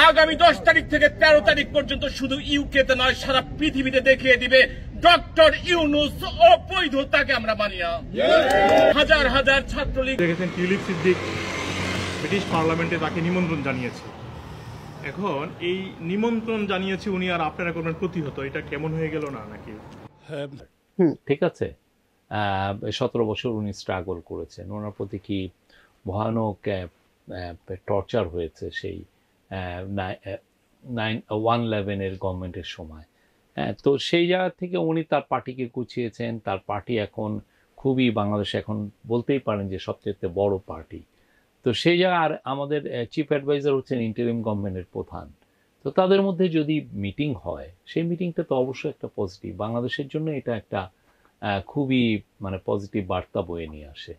আগামী 10 তারিখ থেকে 13 তারিখ পর্যন্ত শুধু ইউকেতে নয় সারা পৃথিবীতে দেখিয়ে দিবে ডক্টর ইউনূস অবৈধতাকে আমরা মানি না। হাজার হাজার ছাত্রলীগ দেখেছেন টিউলিপ সিদ্দিক ব্রিটিশ পার্লামেন্টে তাকে নিমন্ত্রণ জানিয়েছে। এখন এই নিমন্ত্রণ জানিয়েছে উনি আর আপনারা করবেন প্রতিহত, এটা কেমন হয়ে গেল না নাকি? ঠিক আছে, 17 বছর উনি স্ট্রাগল করেছেন, ওনার প্রতি কি ভয়ানক টর্চার হয়েছে সেই 9/11 গভর্নমেন্টের সময়। তো সেই জায়গা থেকে উনি তার পার্টিকে গুছিয়েছেন। তার পার্টি এখন খুবই বাংলাদেশে এখন বলতেই পারেন যে সবচেয়ে বড় পার্টি। তো সেই জায়গায় আর আমাদের চিফ অ্যাডভাইজার হচ্ছেন ইন্টারিম গভর্নমেন্টের প্রধান। তো তাদের মধ্যে যদি মিটিং হয় সেই মিটিংটা তো অবশ্যই একটা পজিটিভ, বাংলাদেশের জন্য এটা একটা খুবই মানে পজিটিভ বার্তা বয়ে নিয়ে আসে।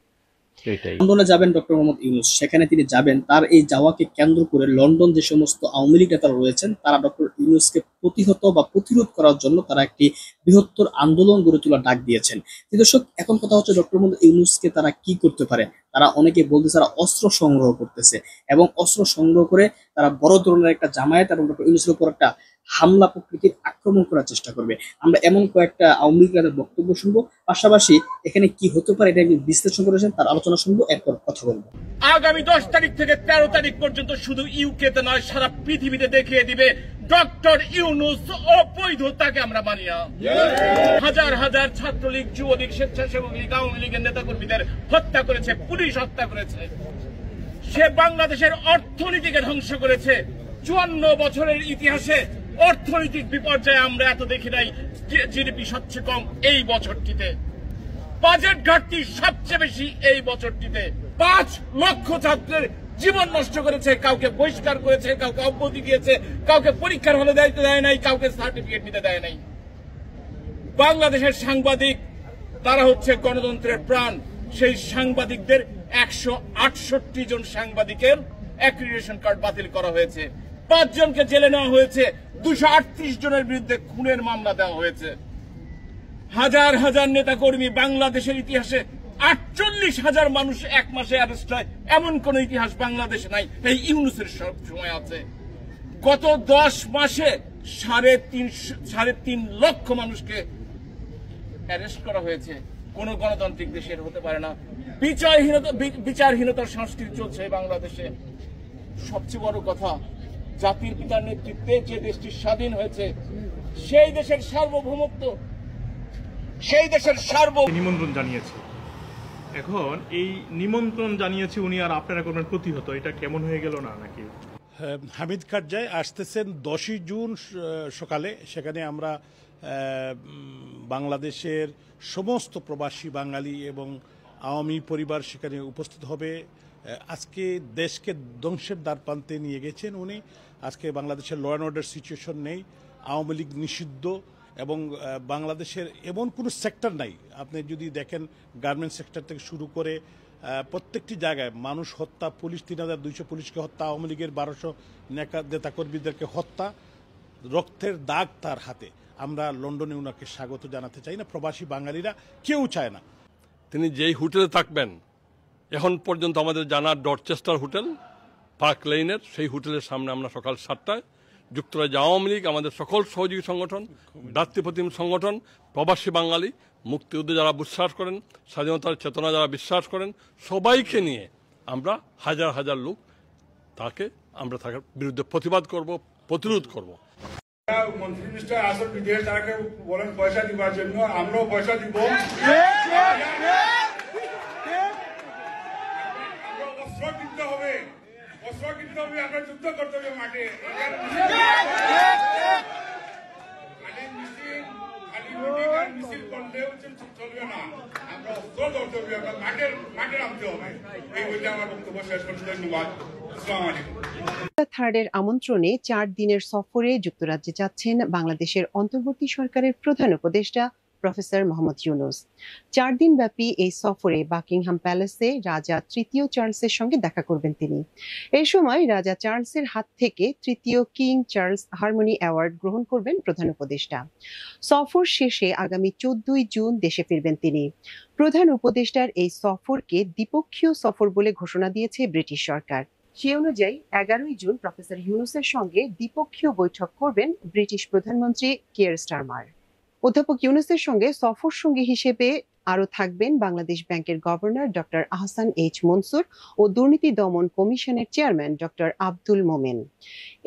লন্ডনে যাবেন ডক্টর মোহাম্মদ ইউনূস, সেখানে তিনি যাবেন। তার এই যাওয়াকে কেন্দ্র করে লন্ডন যে সমস্ত আওয়ামী লীগ নেতারা রয়েছেন তারা ডক্টর ইউনূসকে প্রতিহত বা প্রতিরোধ করার জন্য তারা একটি বৃহত্তর আন্দোলন গড়ে তোলার ডাক দিয়েছেন। দর্শক, এখন কথা হচ্ছে ডক্টর মোহাম্মদ ইউনূসকে তারা কি করতে পারে। তারা অনেকে বলতেছে তারা অস্ত্র সংগ্রহ করতেছে এবং অস্ত্র সংগ্রহ করে তারা বড় ধরনের একটা জামায়াত এবং ডক্টর ইউনূসের উপর একটা হামলা প্রকৃতির আক্রমণ করার চেষ্টা করবে। আমরা এমন কয়েকটা আওয়ামী লীগ নেতার বক্তব্য শুনবো, পাশাপাশি এখানে কি হতে পারে এটা একটু বিশ্লেষণ করেছেন, তার আলোচনা শুনবো, এরপর কথা বলবো। আগামী 10 তারিখ থেকে 13 তারিখ পর্যন্ত শুধু ইউকেতে নয় সারা পৃথিবীতে দেখিয়ে দিবে ডক্টর ইউনূস অবৈধতাকে আমরা মানি না। হাজার হাজার ছাত্রলীগ, যুবলীগ, স্বেচ্ছাসেবক লীগ, আওয়ামী লীগের নেতাকর্মীদের হত্যা করেছে, পুলিশ হত্যা করেছে। সে বাংলাদেশের অর্থনীতিকে ধ্বংস করেছে। 54 বছরের ইতিহাসে অর্থনৈতিক বিপর্যয়ে আমরা এত দেখি নাই। জিডিপি সবচেয়ে কম এই বছরটিতে, বাজেট ঘাটতি সবচেয়ে বেশি এই বছরটিতে। 5 লক্ষ ছাত্রের জীবন নষ্ট করেছে, কাউকে বহিষ্কার করেছে, কাউকে অব্যাহতি দিয়েছে, কাউকে পরীক্ষার হলে দায়িত্ব দেয় নাই, কাউকে সার্টিফিকেট নিতে দেয় নাই। বাংলাদেশের সাংবাদিক তারা হচ্ছে গণতন্ত্রের প্রাণ। সেই সাংবাদিকদের 168 জন সাংবাদিকের অ্যাক্রিডিটেশন কার্ড বাতিল করা হয়েছে। 5 জনকে জেলে নেওয়া হয়েছে। 238 জনের বিরুদ্ধে খুনের মামলা দেওয়া হয়েছে। হাজার হাজার নেতা কর্মী, বাংলাদেশের ইতিহাসে 48,000 মানুষ এক মাসে অ্যারেস্ট হয়, এমন কোন ইতিহাস বাংলাদেশে নাই। এই ইউনূসের সব সময় আছে। গত 10 মাসে 3.5 লক্ষ মানুষকে অ্যারেস্ট করা হয়েছে। কোন গণতান্ত্রিক দেশের হতে পারে না। বিচারহীনতার সংস্কৃতি চলছে বাংলাদেশে। সবচেয়ে বড় কথা, জাতির পিতার নেতৃত্বে যে দেশটি স্বাধীন হয়েছে সেই দেশের সার্বভৌমত্ব, সেই দেশের নিমন্ত্রণ জানিয়েছে। এখন এই নিমন্ত্রণ জানিয়েছে উনি আর আপনারা করবেন প্রতিহত, এটা কেমন হয়ে গেল না নাকি? হামিদ কারজাই আসতেছেন 10 জুন সকালে। সেখানে আমরা বাংলাদেশের সমস্ত প্রবাসী বাঙালি এবং আওয়ামী পরিবার সেখানে উপস্থিত হবে। আজকে দেশকে ধ্বংসের দ্বারপ্রান্তে নিয়ে গেছেন উনি। আজকে বাংলাদেশের ল অ্যান্ড অর্ডার সিচুয়েশন নেই, আওয়ামী লীগ নিষিদ্ধ এবং বাংলাদেশের এমন কোনো সেক্টর নাই। আপনি যদি দেখেন গার্মেন্টস সেক্টর থেকে শুরু করে প্রত্যেকটি জায়গায় মানুষ হত্যা, পুলিশ 3200 পুলিশকে হত্যা, আওয়ামী লীগের 1200 নেতাকর্মীদেরকে হত্যা, রক্তের দাগ তার হাতে। আমরা লন্ডনে ওনাকে স্বাগত জানাতে চাই না, প্রবাসী বাঙালিরা কেউ চায় না। তিনি যেই হোটেলে থাকবেন, এখন পর্যন্ত আমাদের জানা ডরচেস্টার হোটেল পার্ক লেইনের, সেই হোটেলের সামনে আমরা সকাল 7টায় যুক্তরাজ্য আওয়ামী লীগ, আমাদের সকল সহযোগী সংগঠন, ভ্রাতৃপ্রতিম সংগঠন, প্রবাসী বাঙালি, মুক্তিযুদ্ধে যারা বিশ্বাস করেন, স্বাধীনতার চেতনা যারা বিশ্বাস করেন, সবাইকে নিয়ে আমরা হাজার হাজার লোক তাকে আমরা তার বিরুদ্ধে প্রতিবাদ করব, প্রতিরোধ করব। মন্ত্রী মিনিস্টার আসল বিদেশ, তাকে বলেন পয়সা দিবার জন্য, আমরাও পয়সা দিব। অস্ত্র কিনতে হবে, অস্ত্র কিনতে হবে, আমরা যুদ্ধ করতে হবে মাঠে। মিছিল করলেও চলবে না, আমরা অস্ত্র ধরতে হবে, আমরা মাঠে নামতে হবে। এই বলে আমার বক্তব্য শেষ করছি। ধন্যবাদ। আসসালামু আলাইকুম। থার্ডের আমন্ত্রণে 4 দিনের সফরে যুক্তরাজ্যে যাচ্ছেন বাংলাদেশের অন্তর্বর্তী সরকারের প্রধান উপদেষ্টা প্রফেসর মোহাম্মদ ইউনূস। 4 দিন ব্যাপী এই সফরে বাকিংহাম প্যালেসে রাজা তৃতীয় চার্লসের সঙ্গে দেখা করবেন তিনি। এই সময় রাজা চার্লসের হাত থেকে তৃতীয় কিং চার্লস হারমোনি অ্যাওয়ার্ড গ্রহণ করবেন প্রধান উপদেষ্টা। সফর শেষে আগামী 14 জুন দেশে ফিরবেন তিনি। প্রধান উপদেষ্টার এই সফরকে দ্বিপক্ষীয় সফর বলে ঘোষণা দিয়েছে ব্রিটিশ সরকার। সে অনুযায়ী 11ই জুন প্রফেসর ইউনূসের সঙ্গে দ্বিপক্ষীয় বৈঠক করবেন ব্রিটিশ প্রধানমন্ত্রী কিয়ার স্টারমার। অধ্যাপক ইউনূসের সঙ্গে সফর সঙ্গী হিসেবে আরও থাকবেন বাংলাদেশ ব্যাংকের governor doctor Ahsan H Mansur ও দুর্নীতি দমন কমিশনের চেয়ারম্যান ডক্টর আব্দুল মোমেন।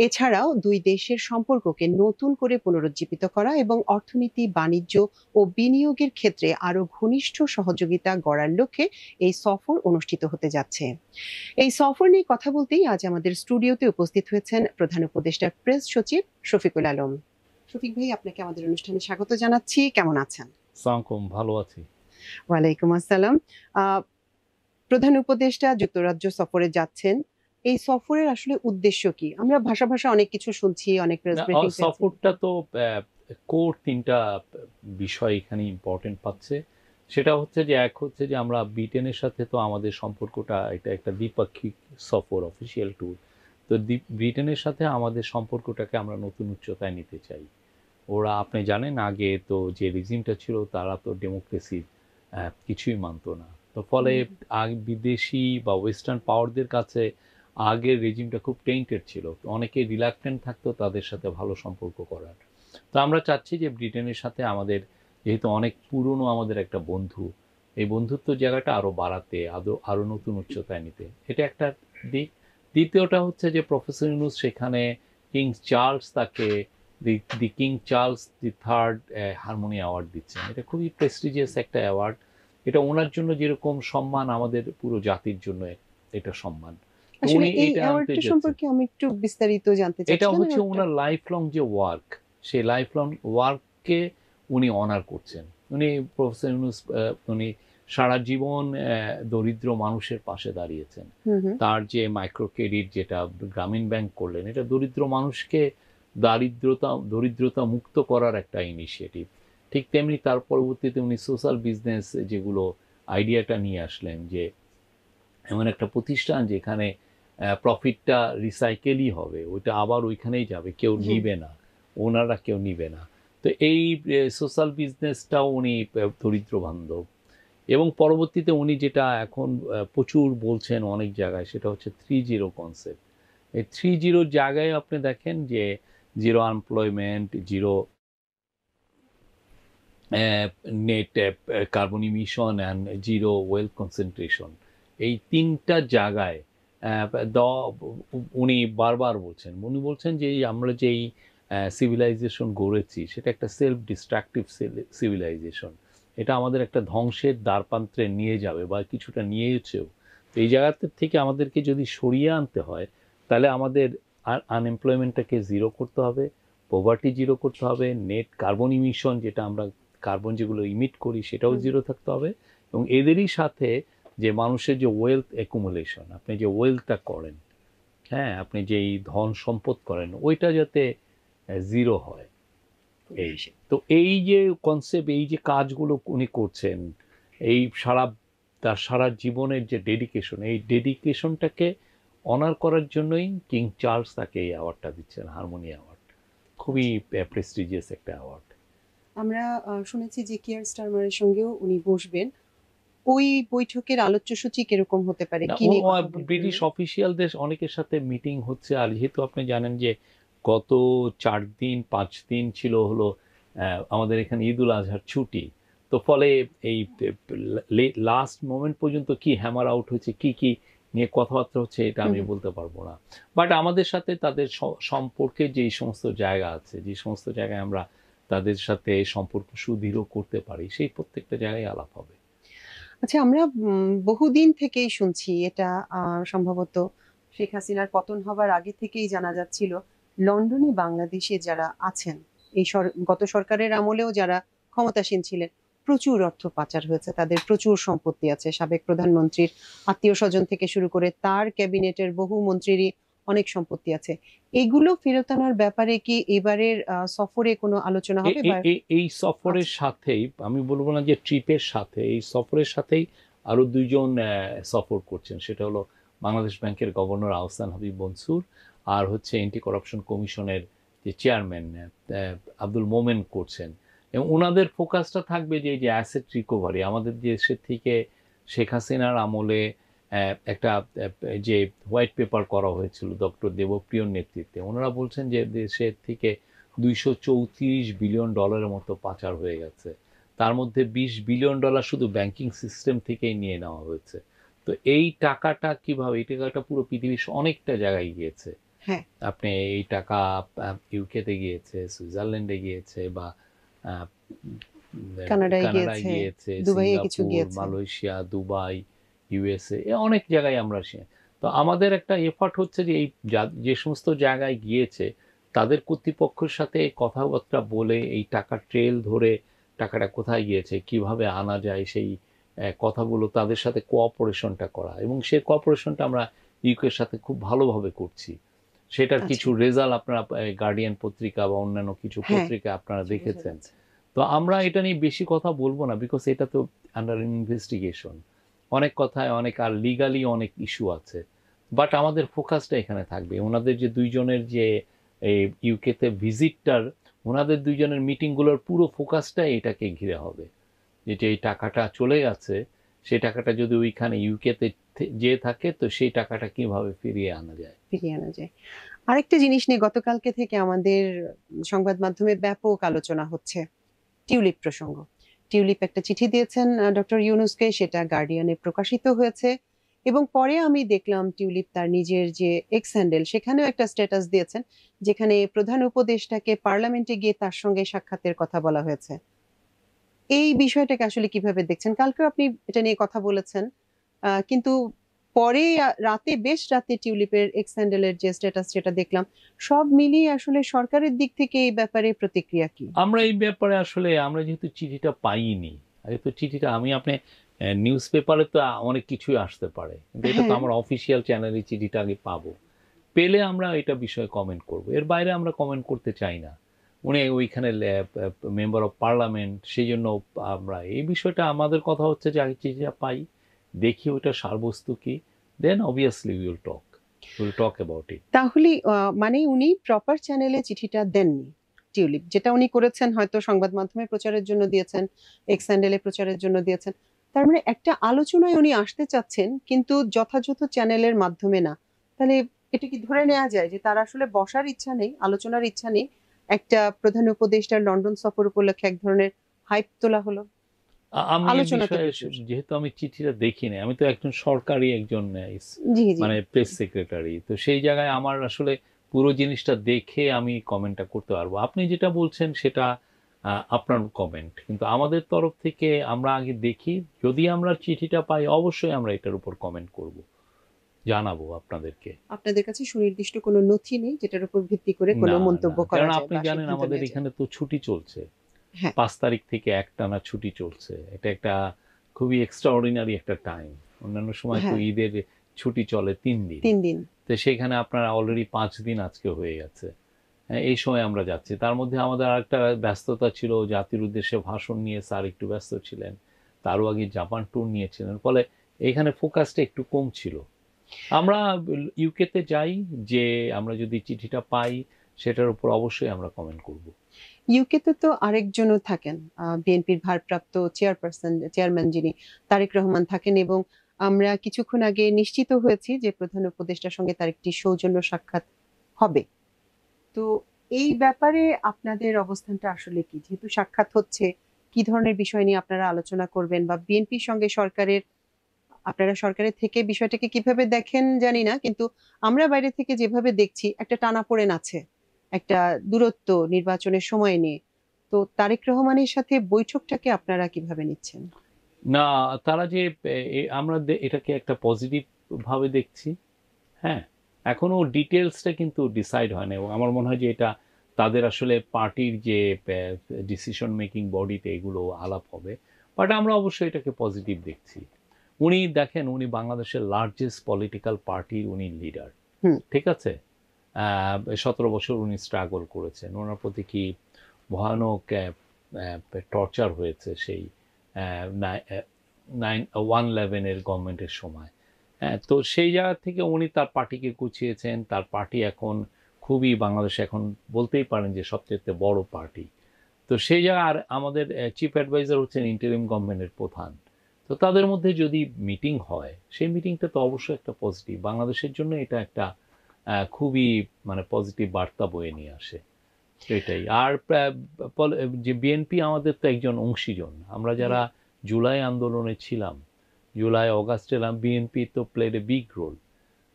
এছাড়াও দুই দেশের সম্পর্ককে নতুন করে পুনরুজ্জীবিত করা এবং অর্থনীতি, বাণিজ্য ও বিনিয়োগের ক্ষেত্রে আরও ঘনিষ্ঠ সহযোগিতা গড়ার লক্ষ্যে এই সফর অনুষ্ঠিত হতে যাচ্ছে। এই সফর নিয়ে কথা বলতেই আজ আমাদের স্টুডিওতে উপস্থিত হয়েছেন প্রধান উপদেষ্টার প্রেস সচিব শফিকুল আলম। শফিক ভাই, আপনাকে আমাদের অনুষ্ঠানে স্বাগত জানাচ্ছি। কেমন আছেন? সালাম, ভালো আছি। ওয়ালাইকুম আসসালাম। প্রধান উপদেষ্টা যুক্তরাজ্য সফরে যাচ্ছেন, এই সফরের আসলে উদ্দেশ্য কি? আমরা ভাষা ভাষা অনেক কিছু শুনছি, অনেক প্রেস ব্রিফিং। সফরটা তো কোর তিনটা বিষয় এখানে ইম্পর্টেন্ট পাচ্ছে। সেটা হচ্ছে যে এক হচ্ছে যে আমরা ব্রিটেনের সাথে তো আমাদের সম্পর্কটা এটা একটা দ্বিপাক্ষিক সফর, অফিসিয়াল ট্যুর। তো ব্রিটেনের সাথে আমাদের সম্পর্কটাকে আমরা নতুন উচ্চতায় নিতে চাই। ওরা আপনি জানেন আগে তো যে রেজিমটা ছিল তারা তো ডেমোক্রেসি কিছুই মানতো না। তো ফলে বিদেশি বা ওয়েস্টার্ন পাওয়ারদের কাছে আগের রেজিমটা খুব টেইন্টেড ছিল, অনেকে রিলাক্টেন্ট থাকতো তাদের সাথে ভালো সম্পর্ক করার। তো আমরা চাচ্ছি যে ব্রিটেনের সাথে আমাদের যেহেতু অনেক পুরনো আমাদের একটা বন্ধু, এই বন্ধুত্ব জায়গাটা আরও বাড়াতে, আরও নতুন উচ্চতায় নিতে, এটা একটা দিক। দ্বিতীয়টা হচ্ছে যে প্রফেসর ইউনূস সেখানে কিং চার্লস তাকে the king Charles the third harmony award দিচ্ছেন। এটা খুবই প্রেস্টিজিয়াস একটা অ্যাওয়ার্ড। এটা ওনার জন্য যেরকম সম্মান, আমাদের পুরো জাতির জন্য এটা সম্মান। আসলে এই অ্যাওয়ার্ডটা সম্পর্কে আমি একটু বিস্তারিত জানতে চাই। এটা হচ্ছে ওনার লাইফ লং যে ওয়ার্ক, সেই লাইফ লং ওয়ার্ককে উনি অনার করছেন। উনি প্রফেসর ইউনূস উনি সারা জীবন দরিদ্র মানুষের পাশে দাঁড়িয়েছেন। তার যে মাইক্রো ক্রেডিট যেটা গ্রামীণ ব্যাংক করলেন, এটা দরিদ্র মানুষকে দরিদ্রতা মুক্ত করার একটা ইনিশিয়েটিভ। ঠিক তেমনি তার পরবর্তীতে উনি সোশ্যাল বিজনেস যেগুলো আইডিয়াটা নিয়ে আসলেন, যে এমন একটা প্রতিষ্ঠান যেখানে প্রফিটটা রিসাইকেলই হবে, ওইটা আবার ওইখানেই যাবে, কেউ নিবে না, ওনারা কেউ নিবে না। তো এই সোশ্যাল বিজনেসটাও উনি দরিদ্র বান্ধব। এবং পরবর্তীতে উনি যেটা এখন প্রচুর বলছেন অনেক জায়গায়, সেটা হচ্ছে 3-0 কনসেপ্ট। এই 3-0 জায়গায় আপনি দেখেন যে zero unemployment, zero net carbon emission and zero wealth concentration, এই তিনটা জায়গায় উনি বারবার বলছেন। উনি বলছেন যে আমরা যেই সিভিলাইজেশন গড়েছি সেটা একটা সেলফ ডিস্ট্রাকটিভ সিভিলাইজেশন, এটা আমাদের একটা ধ্বংসের দ্বারপ্রান্তে নিয়ে যাবে বা কিছুটা নিয়েছেও। তো এই জায়গাতে থেকে আমাদেরকে যদি সরিয়ে আনতে হয়, তাহলে আমাদের আনএমপ্লয়মেন্টটাকে জিরো করতে হবে, পভার্টি জিরো করতে হবে, নেট কার্বন ইমিশন যেটা আমরা কার্বন যেগুলো ইমিট করি সেটাও জিরো থাকতে হবে, এবং এদেরই সাথে যে মানুষের যে ওয়েলথ অ্যাকুমুলেশন, আপনি যে ওয়েলথটা করেন, হ্যাঁ, আপনি যেই ধন সম্পদ করেন, ওইটা যাতে জিরো হয়। এই তো এই যে কনসেপ্ট, এই যে কাজগুলো উনি করছেন, এই তার সারা জীবনের যে ডেডিকেশন, এই ডেডিকেশনটাকে অনার করার জন্যই কিং চার্লস তাকে এই অ্যাওয়ার্ডটা দিচ্ছেন, হারমোনি অ্যাওয়ার্ড। খুবই প্রেস্টিজিয়াস একটা অ্যাওয়ার্ড। আমরা শুনেছি যে কিয়ার স্টারমারের সঙ্গেও উনি বসবেন। ওই বৈঠকের আলোচ্যসূচি কিরকম হতে পারে? ব্রিটিশ অফিসিয়ালদের অনেকের সাথে মিটিং হচ্ছে। আর যেহেতু আপনি জানেন যে গত 4-5 দিন ছিল হলো আমাদের এখানে ঈদুল আজহার ছুটি, তো ফলে এই লাস্ট মোমেন্ট পর্যন্ত কি হ্যামার আউট হচ্ছে, কি কি নিয়ে কথাবার্তা হচ্ছে, এটা আমি বলতে পারবো না। বাট আমাদের সাথে তাদের সম্পর্কে যেই সমস্ত জায়গা আছে, যে সমস্ত জায়গায় আমরা তাদের সাথে সম্পর্ক সুদৃঢ় করতে পারি, সেই প্রত্যেকটা জায়গায় আলাপ হবে। আচ্ছা, আমরা বহুদিন থেকেই শুনছি, এটা সম্ভবত শেখ হাসিনার পতন হবার আগে থেকেই জানা যাচ্ছিল, লন্ডনে বাংলাদেশে যারা আছেন, এই গত সরকারের আমলেও যারা ক্ষমতাসীন ছিলেন, প্রচুর অর্থ পাচার হয়েছে, তাদের প্রচুর সম্পত্তি আছে। সাবেক প্রধানমন্ত্রীর আত্মীয় স্বজন থেকে শুরু করে তার ক্যাবিনেটের বহু মন্ত্রীরই অনেক সম্পত্তি আছে। এগুলো ফেরত আনার ব্যাপারে কি এবারের সফরে কোনো আলোচনা হবে? এই সফরের সাথেই, আমি বলবো না যে ট্রিপের সাথে, এই সফরের সাথেই আরো 2 জন সফর করছেন। সেটা হলো বাংলাদেশ ব্যাংকের গভর্নর আহসান হাবিব মনসুর, আর হচ্ছে অ্যান্টি করাপশন কমিশনের যে চেয়ারম্যান আব্দুল মোমেন করছেন। এবং ওনাদের ফোকাসটা থাকবে যে অ্যাসেট রিকভারি, আমাদের দেশের থেকে শেখ হাসিনার আমলে একটা যে হোয়াইট পেপার করা হয়েছিল ডক্টর দেবপ্রিয়র নেতৃত্বে, ওনারা বলছেন যে দেশের থেকে $234 বিলিয়ন মতো পাচার হয়ে গেছে। তার মধ্যে $20 বিলিয়ন শুধু ব্যাংকিং সিস্টেম থেকেই নিয়ে নেওয়া হয়েছে। তো এই টাকাটা কিভাবে, এই টাকাটা পুরো পৃথিবীর অনেকটা জায়গায় গিয়েছে। হ্যাঁ, আপনি এই টাকা ইউকেতে গিয়েছে, সুইজারল্যান্ডে গিয়েছে, বা কানাডায় কানাডায় গিয়েছে, গিয়েছে, দুবাইয়ে কিছু সিঙ্গাপুর, গিয়েছে। মালয়েশিয়া, দুবাই, ইউএসএ, অনেক জায়গায় আমরা তো আমাদের একটা এফার্ট হচ্ছে যে এই যে সমস্ত জায়গায় গিয়েছে তাদের কর্তৃপক্ষের সাথে কথাবার্তা বলে এই টাকার ট্রেল ধরে টাকাটা কোথায় গিয়েছে, কিভাবে আনা যায়, সেই কথাগুলো তাদের সাথে কোঅপারেশনটা করা, এবং সেই কোঅপারেশনটা আমরা ইউকের সাথে খুব ভালোভাবে করছি। সেটার আচ্ছা। কিছু রেজাল্ট আপনারা গার্ডিয়ান পত্রিকা বা অন্যান্য কিছু হ্যাঁ, পত্রিকা আপনারা দেখেছেন। তো আমরা এটা নিয়ে বেশি কথা বলবো না, বিকজ এটা তো আন্ডার ইনভেস্টিগেশন, অনেক কথায় অনেক, আর লিগালি অনেক ইস্যু আছে। বাট আমাদের ফোকাসটা এখানে থাকবে ওনাদের যে দুইজনের যে এই ইউকেতে ভিজিটটার, ওনাদের দুইজনের মিটিংগুলোর পুরো ফোকাসটা এটাকে ঘিরে হবে, যে এই টাকাটা চলে গেছে, সেই টাকাটা যদি ওইখানে ইউকেতে যে থাকে তো সেই টাকাটা কিভাবে ফিরিয়ে আনা যায়। আরেকটা জিনিস নিয়ে গতকালকে থেকে আমাদের সংবাদ মাধ্যমে ব্যাপক আলোচনা হচ্ছে, টিউলিপ প্রসঙ্গ। টিউলিপ একটা চিঠি দিয়েছেন ডক্টর ইউনূসকে, সেটা গার্ডিয়ানে প্রকাশিত হয়েছে, এবং পরে আমি দেখলাম টিউলিপ তার নিজের যে এক্স হ্যান্ডেল সেখানেও একটা স্ট্যাটাস দিয়েছেন, যেখানে প্রধান উপদেষ্টাকে পার্লামেন্টে গিয়ে তার সঙ্গে সাক্ষাতের কথা বলা হয়েছে। এই বিষয়টাকে আসলে কিভাবে দেখছেন? কালকেও আপনি এটা নিয়ে কথা বলেছেন, কিন্তু পরে রাতে, বেশ রাতে টিউলিপের এক্স হ্যান্ডেলের যে স্ট্যাটাস সেটা দেখলাম। সব মিলিয়ে আসলে সরকারের দিক থেকে এই ব্যাপারে প্রতিক্রিয়া কি? আমরা এই ব্যাপারে আসলে, আমরা যেহেতু চিঠিটা পাইনি, যেহেতু চিঠিটা আপনি নিউজ পেপারে তো অনেক কিছুই আসতে পারে, কিন্তু এটা তো আমার অফিসিয়াল চ্যানেলে চিঠিটা আগে পাবো, পেলে আমরা এটা বিষয়ে কমেন্ট করব। এর বাইরে আমরা কমেন্ট করতে চাই না। উনি ওইখানে মেম্বার অফ পার্লামেন্ট, সেই জন্য আমরা এই বিষয়টা, আমাদের কথা হচ্ছে যে আগে চিঠিটা পাই, দেখি ওইটা সারবস্তু কি, then obviously will talk about it. তাহলে মানে উনি প্রপার চ্যানেলে চিঠিটা দেননি। টিউলিপ যেটা উনি করেছেন, হয়তো সংবাদ মাধ্যমে প্রচারের জন্য দিয়েছেন, এক্স হ্যান্ডেলে প্রচারের জন্য দিয়েছেন। তার মানে একটা আলোচনায় উনি আসতে চাচ্ছেন, কিন্তু যথাযথ চ্যানেলের মাধ্যমে না। তাহলে এটা কি ধরে নেওয়া যায় যে তার আসলে বসার ইচ্ছা নেই, আলোচনার ইচ্ছা নেই, একটা প্রধান উপদেষ্টার লন্ডন সফর উপলক্ষে এক ধরনের হাইপ তোলা হলো? আমি যেহেতু আমি চিঠিটা দেখিনি, আমি তো একজন সরকারি একজন মানে প্রেস সেক্রেটারি, তো সেই জায়গায় আমার আসলে পুরো জিনিসটা দেখে আমি কমেন্টটা করতে পারবো। আপনি যেটা বলছেন সেটা আপনার কমেন্ট, কিন্তু আমাদের তরফ থেকে আমরা আগে দেখি, যদি আমরা চিঠিটা পাই অবশ্যই আমরা এটার উপর কমেন্ট করব, জানাবো আপনাদেরকে। আপনাদের কাছে সুনির্দিষ্ট কোনো নথি নেই যেটার উপর ভিত্তি করে কোনো মন্তব্য করা যায়? কারণ আপনি জানেন আমাদের এখানে তো ছুটি চলছে, 5 তারিখ থেকে একটানা ছুটি চলছে। এটা একটা খুবই এক্সট্রাঅর্ডিনারি একটা টাইম। অন্যান্য সময় তো ঈদের ছুটি চলে 3 দিন, তো সেখানে আপনার অলরেডি 5 দিন আজকে হয়ে গেছে। এই সময় আমরা যাচ্ছি, তার মধ্যে আমাদের আরেকটা ব্যস্ততা ছিল, জাতির উদ্দেশ্যে ভাষণ নিয়ে স্যার একটু ব্যস্ত ছিলেন, তারও আগে জাপান ট্যুর নিয়েছিলেন, ফলে এখানে ফোকাসটা একটু কম ছিল। আমরা ইউকেতে যাই, যে আমরা যদি চিঠিটা পাই সেটার উপর অবশ্যই আমরা কমেন্ট করব। ইউকেতে তো আরেকজনও থাকেন, বিএনপির ভারপ্রাপ্ত চেয়ারম্যান যিনি তারেক রহমান থাকেন, এবং আমরা কিছুক্ষণ আগে নিশ্চিত হয়েছি যে প্রধান উপদেষ্টার সঙ্গে তার একটি সৌজন্য সাক্ষাৎ হবে। তো এই ব্যাপারে আপনাদের অবস্থানটা আসলে কি? যেহেতু সাক্ষাৎ হচ্ছে, কি ধরনের বিষয় নিয়ে আপনারা আলোচনা করবেন, বা বিএনপির সঙ্গে আপনারা সরকারের থেকে বিষয়টাকে কিভাবে দেখেন জানি না, কিন্তু আমরা বাইরে থেকে যেভাবে দেখছি একটা টানাপোড়েন আছে, একটা দূরত্ব নির্বাচনের সময় নিয়ে। তো তারেক রহমানের সাথে বৈঠকটাকে আপনারা কিভাবে নিচ্ছেন? না, তারা যে আমরা এটাকে একটা পজিটিভ ভাবে দেখছি। হ্যাঁ, এখনো ডিটেলসটা কিন্তু ডিসাইড হয় না, এবং আমার মনে হয় যে এটা তাদের আসলে পার্টির যে ডিসিশন মেকিং বডিতে এগুলো আলাপ হবে। বাট আমরা অবশ্যই এটাকে পজিটিভ দেখছি। উনি দেখেন, উনি বাংলাদেশের লার্জেস্ট পলিটিক্যাল পার্টির উনি লিডার, ঠিক আছে? 17 বছর উনি স্ট্রাগল করেছেন, ওনার প্রতি কি ভয়ানক টর্চার হয়েছে সেই 9/11 গভর্নমেন্টের সময়। তো সেই জায়গা থেকে উনি তার পার্টিকে গুছিয়েছেন, তার পার্টি এখন খুবই, বাংলাদেশে এখন বলতেই পারেন যে সবচেয়ে বড় পার্টি। তো সেই জায়গায়, আর আমাদের চিফ অ্যাডভাইজার হচ্ছেন ইন্টারিম গভর্নমেন্টের প্রধান, তো তাদের মধ্যে যদি মিটিং হয়, সেই মিটিংটা তো অবশ্যই একটা পজিটিভ, বাংলাদেশের জন্য এটা একটা খুবই মানে পজিটিভ বার্তা বয়ে নিয়ে আসে। এটাই। আর যে বিএনপি আমাদের তো একজন অংশীজন, আমরা যারা জুলাই আন্দোলনে ছিলাম, জুলাই অগাস্টে এলাম, বিএনপি তো প্লেড এ বিগ রোল,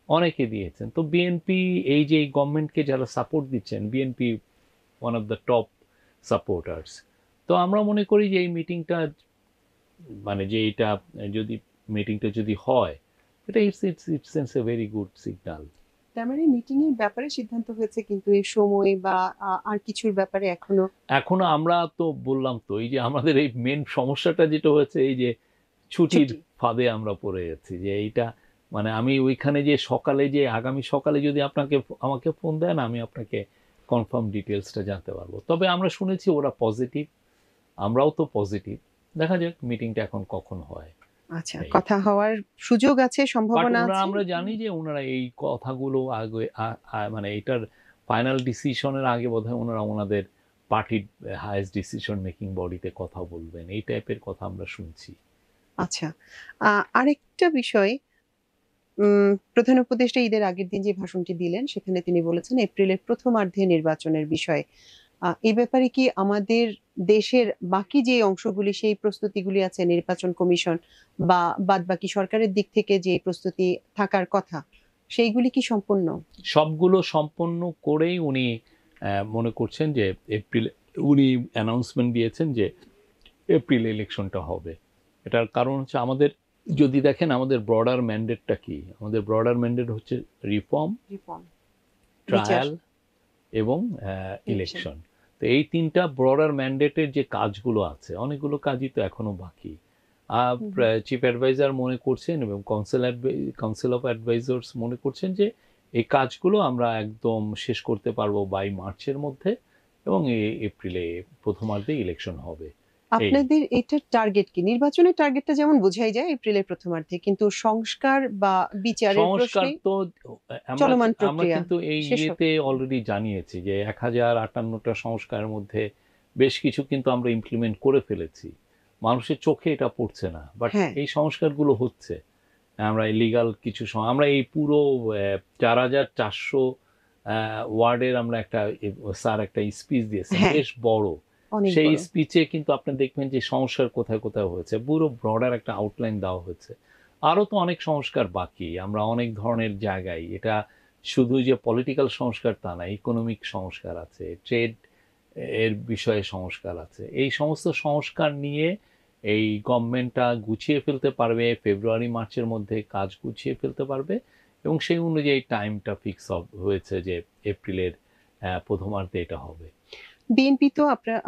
অনেকে দিয়েছেন। তো বিএনপি এই যে গভর্নমেন্টকে যারা সাপোর্ট দিচ্ছেন, BNP one of the top supporters. তো আমরা মনে করি যে এই মিটিংটা মানে যে এটা যদি মিটিংটা যদি হয়, এটা it's a very good signal. তার মানে মিটিং এর ব্যাপারে সিদ্ধান্ত হয়েছে, কিন্তু এই সময় বা আর কিছুর ব্যাপারে এখনো আমরা তো বললাম তো, এই যে আমাদের এই মেন সমস্যাটা যেটা হয়েছে, এই যে ছুটির ফাঁদে আমরা পড়ে যাচ্ছি, যে এইটা মানে আমি ওইখানে যে সকালে যে আগামী সকালে যদি আমাকে ফোন দেন, আমি আপনাকে কনফার্ম ডিটেলসটা জানতে পারবো। তবে আমরা শুনেছি ওরা পজিটিভ, আমরাও তো পজিটিভ। দেখা যাক মিটিংটা এখন কখন হয়। আচ্ছা, কথা হওয়ার সুযোগ আছে, সম্ভাবনা আছে। আমরা জানি যে ওনারা এই কথাগুলো আগে মানে এটার ফাইনাল ডিসিশনের আগে বোধহয় ওনাদের পার্টির হাইয়েস্ট ডিসিশন মেকিং বডিতে কথা বলবেন, এই টাইপের কথা আমরা শুনছি। আচ্ছা, আরেকটা বিষয়, প্রধান উপদেষ্টা ঈদের আগের দিন যে ভাষণটি দিলেন, সেখানে তিনি বলেছেন এপ্রিলের প্রথমার্ধে নির্বাচনের বিষয়। এই ব্যাপারে কি আমাদের দেশের বাকি যে অংশগুলি, সেই প্রস্তুতিগুলি আছে, নির্বাচন কমিশন বা বাদ বাকি সরকারের দিক থেকে যে প্রস্তুতি থাকার কথা, সেইগুলি কি সম্পূর্ণ? সবগুলো সম্পন্ন করেই উনি মনে করছেন যে এপ্রিল, উনি অ্যানাউন্সমেন্ট দিয়েছেন যে এপ্রিল ইলেকশনটা হবে। এটার কারণ হচ্ছে আমাদের যদি দেখেন আমাদের ব্রডার ম্যান্ডেটটা কি, আমাদের ব্রডার ম্যান্ডেট হচ্ছে রিফর্ম, ট্রায়াল এবং ইলেকশন। তো এই তিনটা ব্রডার ম্যান্ডেটের যে কাজগুলো আছে, অনেকগুলো কাজই তো এখনো বাকি। চিফ অ্যাডভাইজার মনে করছেন এবং কাউন্সিল অফ অ্যাডভাইজার্স মনে করছেন যে এই কাজগুলো আমরা একদম শেষ করতে পারবো বাই মার্চের মধ্যে, এবং এপ্রিলে প্রথমার্ধে ইলেকশন হবে। আপনাদের এটার টার্গেট কি? নির্বাচনের টার্গেটটা যেমন বোঝাই যায় এপ্রিলের প্রথমার্ধে, কিন্তু সংস্কার বা বিচারের সংস্কার তো চলমান আমরা প্রক্রিয়া। কিন্তু এই ইয়েতে অলরেডি জানিয়েছি যে 1058টা সংস্কারের মধ্যে বেশ কিছু কিন্তু আমরা ইমপ্লিমেন্ট করে ফেলেছি। মানুষের চোখে এটা পড়ছে না, বাট এই সংস্কারগুলো হচ্ছে। আমরা ইলিগাল কিছু আমরা এই পুরো 4400 ওয়ার্ডের আমরা একটা স্পিচ দিয়েছি, বেশ বড়। সেই স্পিচে কিন্তু আপনি দেখবেন যে সংস্কার কোথায় কোথায় হয়েছে, পুরো ব্রডার একটা আউটলাইন দেওয়া হয়েছে। আরও তো অনেক সংস্কার বাকি, আমরা অনেক ধরনের জায়গায়, এটা শুধু যে পলিটিক্যাল সংস্কার তা না, ইকোনমিক সংস্কার আছে, ট্রেড এর বিষয়ে সংস্কার আছে। এই সমস্ত সংস্কার নিয়ে এই গভর্নমেন্টটা গুছিয়ে ফেলতে পারবে, ফেব্রুয়ারি মার্চের মধ্যে কাজ গুছিয়ে ফেলতে পারবে, এবং সেই অনুযায়ী টাইমটা ফিক্স হয়েছে যে এপ্রিলের প্রথমার্ধে এটা হবে। বিএনপি তো আপনার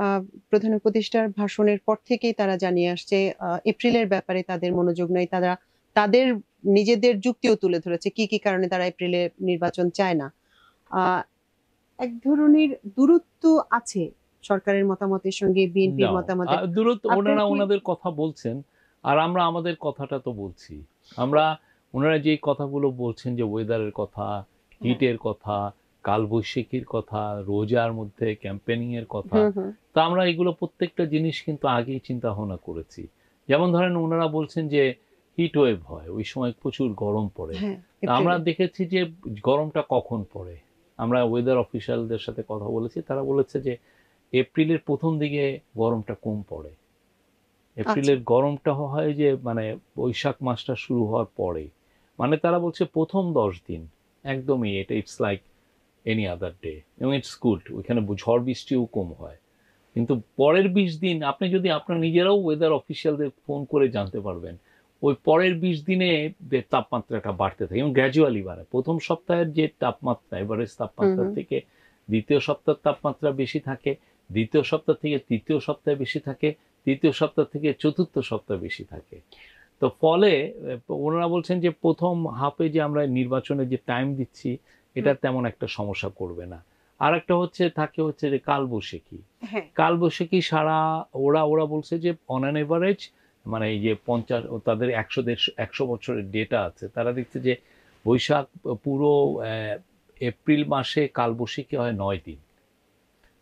প্রধান উপদেষ্টার ভাষণের পর থেকেই তারা জানিয়ে আসছে এপ্রিলের ব্যাপারে তাদের মনোযোগ নয়। তারা তাদের নিজেদের যুক্তিও তুলে ধরেছে কি কি কারণে তারা এপ্রিলে নির্বাচন চায় না। এক ধরনের দূরত্ব আছে সরকারের মতামতের সঙ্গে বিএনপির মতামতের। দূরত্ব, ওনারা ওনাদের কথা বলছেন, আর আমরা আমাদের কথাটা তো বলছি। ওনারা যে কথাগুলো বলছেন, যে ওয়েদারের কথা, হিটের কথা, কালবৈশাখীর কথা, রোজার মধ্যে ক্যাম্পেনিং এর কথা, তা আমরা এগুলো প্রত্যেকটা জিনিস কিন্তু আগেই চিন্তা ভাবনা করেছি। যেমন ধরেন ওনারা বলছেন যে হিট ওয়েভ হয়, ওই সময় প্রচুর গরম পড়ে। আমরা দেখেছি যে গরমটা কখন পড়ে, আমরা ওয়েদার অফিসিয়ালদের সাথে কথা বলেছি, তারা বলেছে যে এপ্রিলের প্রথম দিকে গরমটা কম পড়ে। এপ্রিলের গরমটা হয় যে মানে বৈশাখ মাসটা শুরু হওয়ার পরে, মানে তারা বলছে প্রথম 10 দিন একদমই এটা it's like any other day, এবং ইটস গুড, ওইখানে ঝড় বৃষ্টিও কম হয়। কিন্তু পরের 20 দিন আপনি যদি আপনার নিজেরাও ওয়েদার অফিসিয়ালদের ফোন করে জানতে পারবেন, ওই পরের 20 দিনে তাপমাত্রাটা বাড়তে থাকে এবং গ্র্যাজুয়ালি বাড়ে। প্রথম সপ্তাহের যে তাপমাত্রা, এভারেজ তাপমাত্রা থেকে দ্বিতীয় সপ্তাহের তাপমাত্রা বেশি থাকে, দ্বিতীয় সপ্তাহ থেকে তৃতীয় সপ্তাহে বেশি থাকে, তৃতীয় সপ্তাহ থেকে চতুর্থ সপ্তাহ বেশি থাকে। তো ফলে ওনারা বলছেন যে প্রথম হাফে যে আমরা নির্বাচনের যে টাইম দিচ্ছি, এটা তেমন একটা সমস্যা করবে না। আর একটা থাকে যে কালবৈশাখী। কালবৈশাখী সারা ওরা বলছে যে অন অ্যান এভারেজ, মানে এই যে 50 তাদের 100 বছরের ডেটা আছে, তারা দেখছে যে বৈশাখ পুরো এপ্রিল মাসে কালবৈশাখী হয় 9 দিন।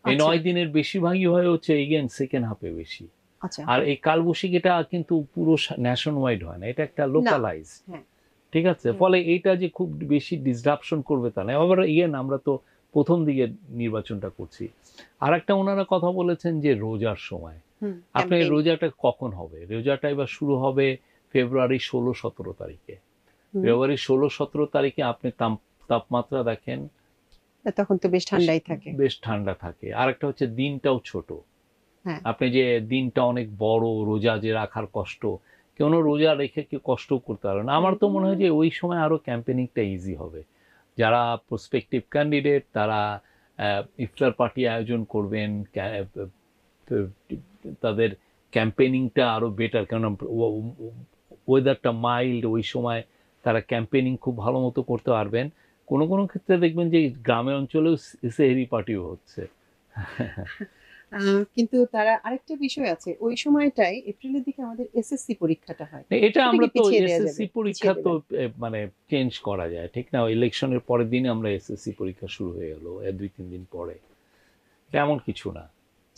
এই 9 দিনের বেশিরভাগই হয় হচ্ছে এগেন সেকেন্ড হাফে বেশি। আচ্ছা। আর এই কালবৈশাখীটা কিন্তু পুরো ন্যাশন ওয়াইড হয় না, এটা একটা লোকালাইজ। হ্যাঁ। ঠিক আছে, ফলে এইটা যে খুব বেশি ডিসরাপশন করবে তা না। আবার আমরা তো প্রথম দিকে নির্বাচনটা করছি। আর একটা ওনারা কথা বলেছেন যে রোজার সময়, আপনি রোজাটা কখন হবে? রোজাটা এবার শুরু হবে ফেব্রুয়ারি 16-17 তারিখে। ফেব্রুয়ারি 16-17 তারিখে আপনি তাপমাত্রা দেখেন, তখন তো বেশ ঠান্ডাই থাকে, বেশ ঠান্ডা থাকে। আর একটা হচ্ছে দিনটাও ছোট। হ্যাঁ। আপনি যে দিনটা অনেক বড়, রোজা যে রাখার কষ্ট, কেউ রোজা রেখে কেউ কষ্ট করতে পারে না। আমার তো মনে হয় যে ওই সময় আরো ক্যাম্পেনিংটা ইজি হবে। যারা প্রসপেক্টিভ ক্যান্ডিডেট তারা ইফতার পার্টি আয়োজন করবেন, তাদের ক্যাম্পেনিংটা আরো বেটার, কারণ ওয়েদারটা মাইল্ড, ওই সময় তারা ক্যাম্পেনিং খুব ভালো মতো করতে পারবেন। কোনো কোনো ক্ষেত্রে দেখবেন যে গ্রামে অঞ্চলেও সেহরি পার্টিও হচ্ছে। কিন্তু তারা আরেকটা বিষয় আছে, ওই সময়টাই এপ্রিলের দিকে আমাদের এসএসসি পরীক্ষাটা হয়। এটা আমরা তো এসএসসি পরীক্ষা তো মানে চেঞ্জ করা যায়, ঠিক না? ইলেকশনের পরের দিনে আমরা এসএসসি পরীক্ষা শুরু হয়ে গেল 2-3 দিন পরে, তেমন কিছু না।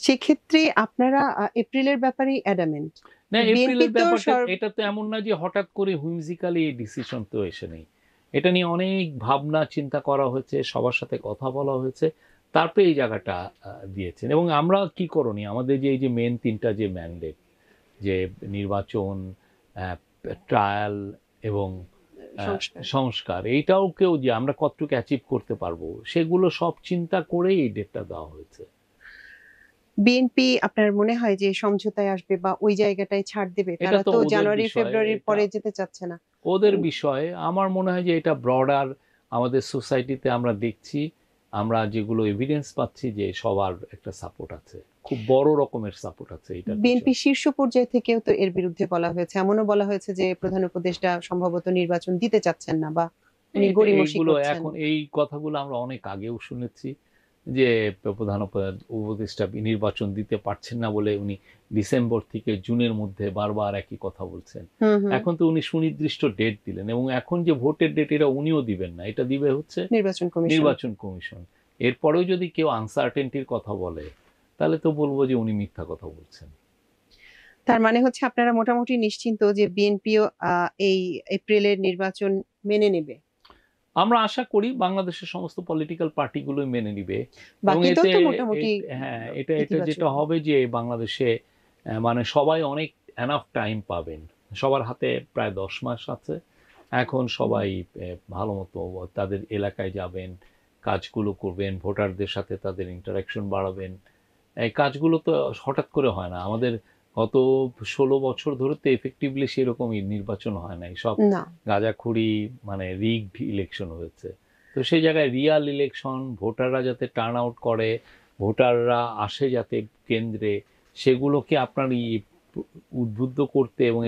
সেক্ষেত্রে আপনারা এপ্রিলের ব্যাপারে অ্যাডামেন্ট না, এপ্রিলের ব্যাপারটা এটা তো এমন না যে হঠাৎ করে হুইমজিক্যালি এই ডিসিশন তো এসে নেই। এটা নিয়ে অনেক ভাবনা চিন্তা করা হয়েছে, সবার সাথে কথা বলা হয়েছে, তারপরে এই জায়গাটা দিয়েছেন। এবং আমরা কি করণীয়, আমাদের যে এই যে মেন 3টা যে ম্যান্ডেট, যে নির্বাচন, ট্রায়াল এবং সংস্কার, এইটাও কেউ যে আমরা কতটুকু অ্যাচিভ করতে পারবো সেগুলো সব চিন্তা করেই এই ডেটটা দেওয়া হয়েছে। বিএনপি আপনার মনে হয় যে সমঝোতায় আসবে বা ওই জায়গাটায় ছাড় দেবে? তারা তো জানুয়ারি ফেব্রুয়ারির পরে যেতে চাচ্ছে না। ওদের বিষয়ে আমার মনে হয় যে এটা ব্রডার আমাদের সোসাইটিতে আমরা দেখছি, আমরা যেগুলো এভিডেন্স পাচ্ছি যে সবার একটা সাপোর্ট আছে, খুব বড় রকমের সাপোর্ট আছে। এটা বিএনপি শীর্ষ পর্যায় থেকেও তো এর বিরুদ্ধে বলা হয়েছে, এমনও বলা হয়েছে যে প্রধান উপদেষ্টা সম্ভবত নির্বাচন দিতে চাচ্ছেন না বা গড়িমসি করছেন। এখন এই কথাগুলো আমরা অনেক আগেও শুনেছি যে প্রধান উপদেষ্টা নির্বাচন দিতে পারছেন না বলে উনি ডিসেম্বর থেকে জুনের মধ্যে বারবার একই কথা বলছেন। এখন তো উনি সুনির্দিষ্ট ডেট দিলেন, এবং এখন যে ভোটের ডেট এটা উনিও দিবেন না, এটা দিবে হচ্ছে নির্বাচন কমিশন। এরপরেও যদি কেউ আনসার্টেনটির কথা বলে তাহলে তো বলবো যে উনি মিথ্যা কথা বলছেন। তার মানে হচ্ছে আপনারা মোটামুটি নিশ্চিন্ত যে বিএনপিও এই এপ্রিলের নির্বাচন মেনে নেবে? আমরা আশা করি বাংলাদেশের সমস্ত পলিটিক্যাল পার্টিগুলো মেনে নিবে। হ্যাঁ, এটা যেটা হবে যে বাংলাদেশে মানে সবাই অনেক এনাফ টাইম পাবেন, সবার হাতে প্রায় 10 মাস আছে। এখন সবাই ভালো মতো তাদের এলাকায় যাবেন, কাজগুলো করবেন, ভোটারদের সাথে তাদের ইন্টারাকশন বাড়াবেন। এই কাজগুলো তো হঠাৎ করে হয় না। আমাদের গত 16 বছর ধরে তো এফেক্টিভলি সেরকমই নির্বাচন হয় নাই, সব গাঁজাখুরি মানে রিগড ইলেকশন হয়েছে। তো সেই জায়গায় রিয়াল ইলেকশন, ভোটাররা যাতে টার্ন আউট করে, ভোটাররা আসে যাতে কেন্দ্রে, সেগুলোকে আপনার উদ্বুদ্ধ করতে এবং